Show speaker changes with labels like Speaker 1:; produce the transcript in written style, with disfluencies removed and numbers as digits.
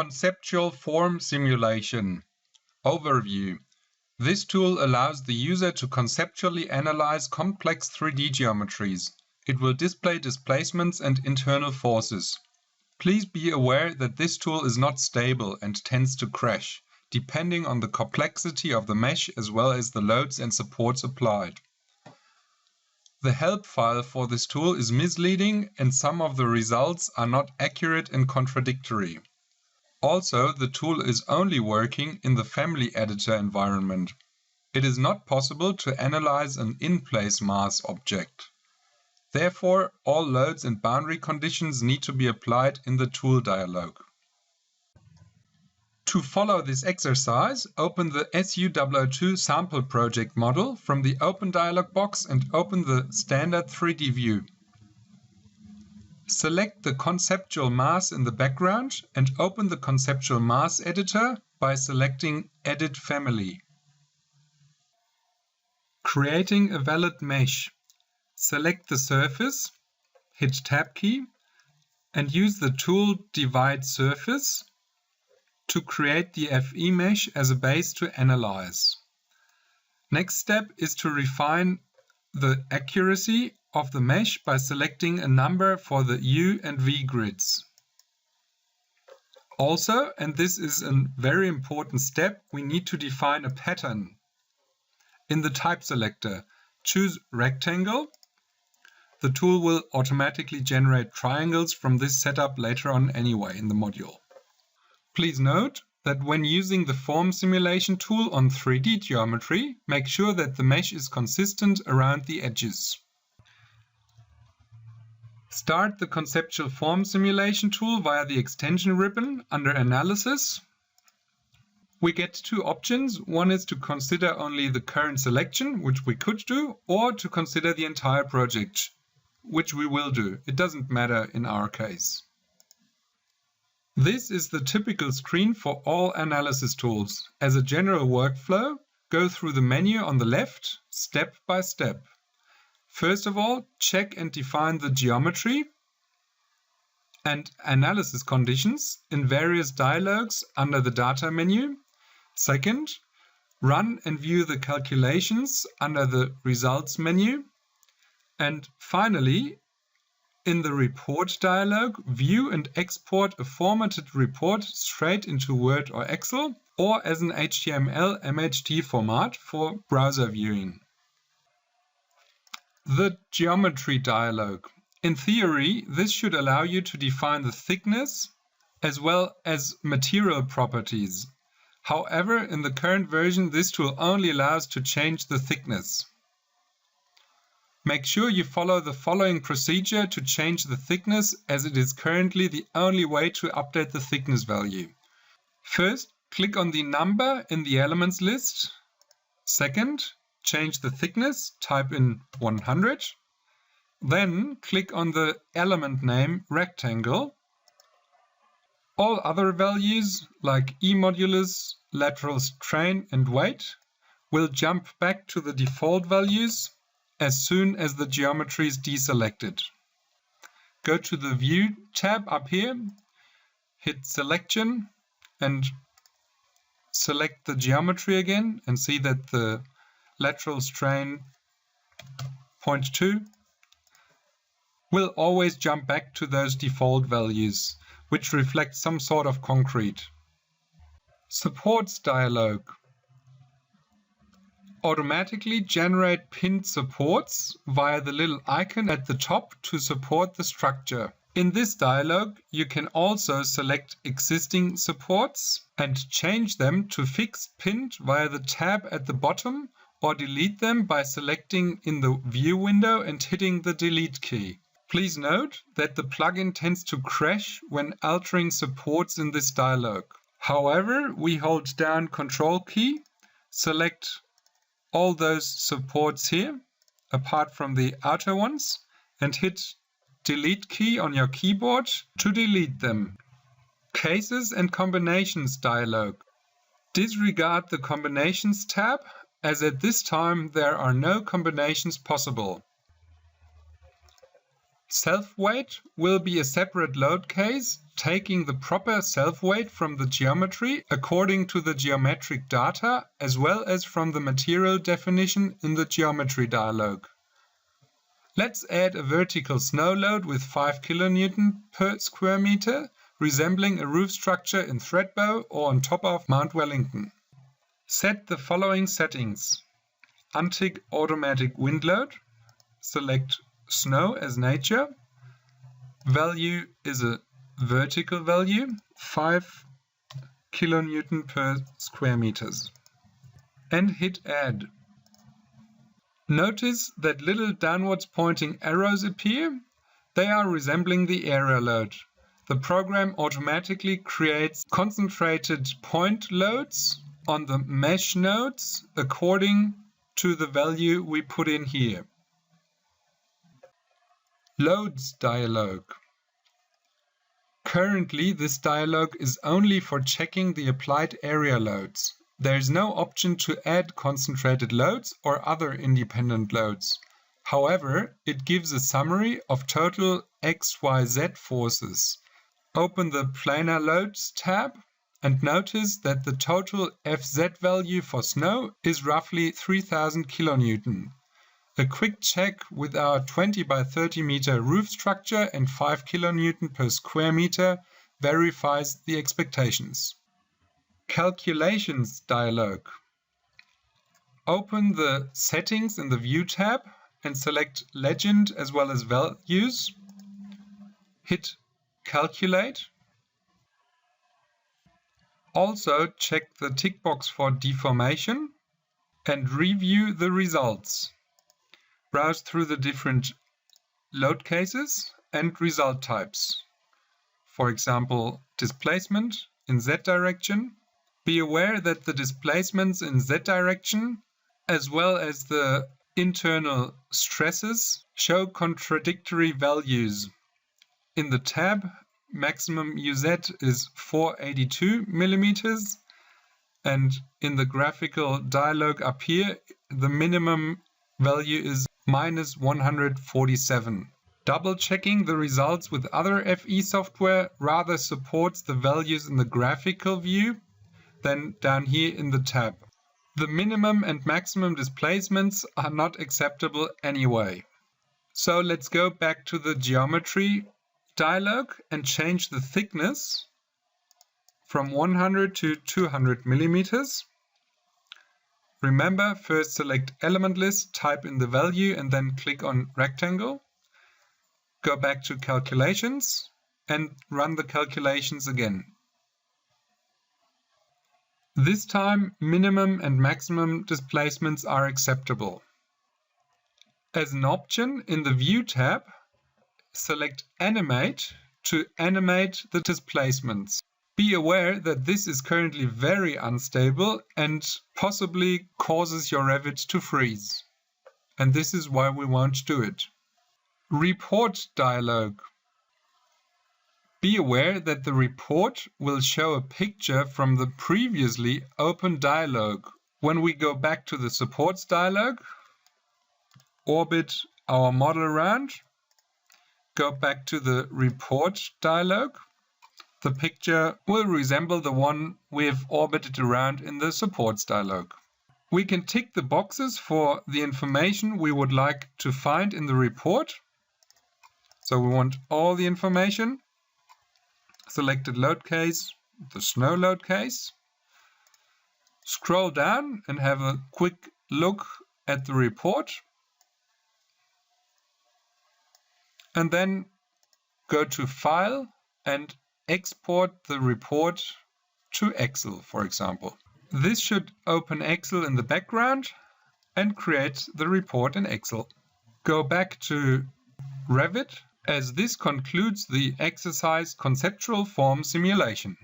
Speaker 1: Conceptual form simulation. Overview. This tool allows the user to conceptually analyze complex 3D geometries. It will display displacements and internal forces. Please be aware that this tool is not stable and tends to crash, depending on the complexity of the mesh as well as the loads and supports applied. The help file for this tool is misleading and some of the results are not accurate and contradictory. Also, the tool is only working in the family editor environment. It is not possible to analyze an in-place mass object. Therefore, all loads and boundary conditions need to be applied in the tool dialog. To follow this exercise, open the SU002 sample project model from the Open dialog box and open the standard 3D view. Select the conceptual mass in the background and open the conceptual mass editor by selecting Edit Family. Creating a valid mesh. Select the surface, hit Tab key, and use the tool Divide Surface to create the FE mesh as a base to analyze. Next step is to refine the accuracy of the mesh by selecting a number for the U and V grids. Also, and this is a very important step, we need to define a pattern. In the type selector, choose rectangle. The tool will automatically generate triangles from this setup later on anyway in the module. Please note that when using the form simulation tool on 3D geometry, make sure that the mesh is consistent around the edges. Start the conceptual form simulation tool via the extension ribbon under Analysis. We get two options. One is to consider only the current selection, which we could do, or to consider the entire project, which we will do. It doesn't matter in our case. This is the typical screen for all analysis tools. As a general workflow, go through the menu on the left, step by step. First of all, check and define the geometry and analysis conditions in various dialogues under the Data menu. Second, run and view the calculations under the Results menu. And finally, in the Report dialog, view and export a formatted report straight into Word or Excel or as an HTML MHT format for browser viewing. The Geometry dialog. In theory, this should allow you to define the thickness as well as material properties. However, in the current version, this tool only allows to change the thickness. Make sure you follow the following procedure to change the thickness, as it is currently the only way to update the thickness value. First, click on the number in the elements list. Second, change the thickness, type in 100. Then click on the element name rectangle. All other values like E modulus, lateral strain and weight will jump back to the default values as soon as the geometry is deselected. Go to the View tab up here, hit Selection and select the geometry again and see that the lateral strain 0.2 will always jump back to those default values, which reflect some sort of concrete. Supports dialog. Automatically generate pinned supports via the little icon at the top to support the structure. In this dialog, you can also select existing supports and change them to fixed pinned via the tab at the bottom, or delete them by selecting in the View window and hitting the Delete key. Please note that the plugin tends to crash when altering supports in this dialog. However, we hold down Control key, select all those supports here, apart from the outer ones, and hit Delete key on your keyboard to delete them. Cases and Combinations dialog. Disregard the Combinations tab, as at this time there are no combinations possible. Self-weight will be a separate load case, taking the proper self-weight from the geometry according to the geometric data as well as from the material definition in the geometry dialog. Let's add a vertical snow load with 5 kN per square meter, resembling a roof structure in Thredbo or on top of Mount Wellington. Set the following settings. Untick automatic wind load. Select snow as nature. Value is a vertical value, 5 kN per square meters. And hit add. Notice that little downwards pointing arrows appear. They are resembling the area load. The program automatically creates concentrated point loads on the mesh nodes according to the value we put in here. Loads dialog. Currently, this dialog is only for checking the applied area loads. There is no option to add concentrated loads or other independent loads. However, it gives a summary of total XYZ forces. Open the Planar Loads tab and notice that the total FZ value for snow is roughly 3000 kN. A quick check with our 20 by 30 meter roof structure and 5 kN per square meter verifies the expectations. Calculations dialog. Open the Settings in the View tab and select Legend as well as Values. Hit Calculate. Also check the tick box for deformation and review the results. Browse through the different load cases and result types. For example, displacement in Z direction. Be aware that the displacements in Z direction as well as the internal stresses show contradictory values. In the tab, maximum UZ is 482 millimeters, and in the graphical dialog up here, the minimum value is minus 147. Double checking the results with other FE software rather supports the values in the graphical view than down here in the tab. The minimum and maximum displacements are not acceptable anyway. So let's go back to the geometry dialog and change the thickness from 100 to 200 millimeters. Remember, first select element list, type in the value and then click on rectangle. Go back to calculations and run the calculations again. This time, minimum and maximum displacements are acceptable. As an option in the View tab, select Animate to animate the displacements. Be aware that this is currently very unstable and possibly causes your Revit to freeze. And this is why we won't do it. Report dialog. Be aware that the report will show a picture from the previously open dialog. When we go back to the supports dialog, orbit our model around, go back to the report dialog, the picture will resemble the one we have orbited around in the supports dialog. We can tick the boxes for the information we would like to find in the report. So we want all the information. Selected load case, the snow load case. Scroll down and have a quick look at the report. And then go to File and export the report to Excel, for example. This should open Excel in the background and create the report in Excel. Go back to Revit, as this concludes the exercise Conceptual Form Simulation.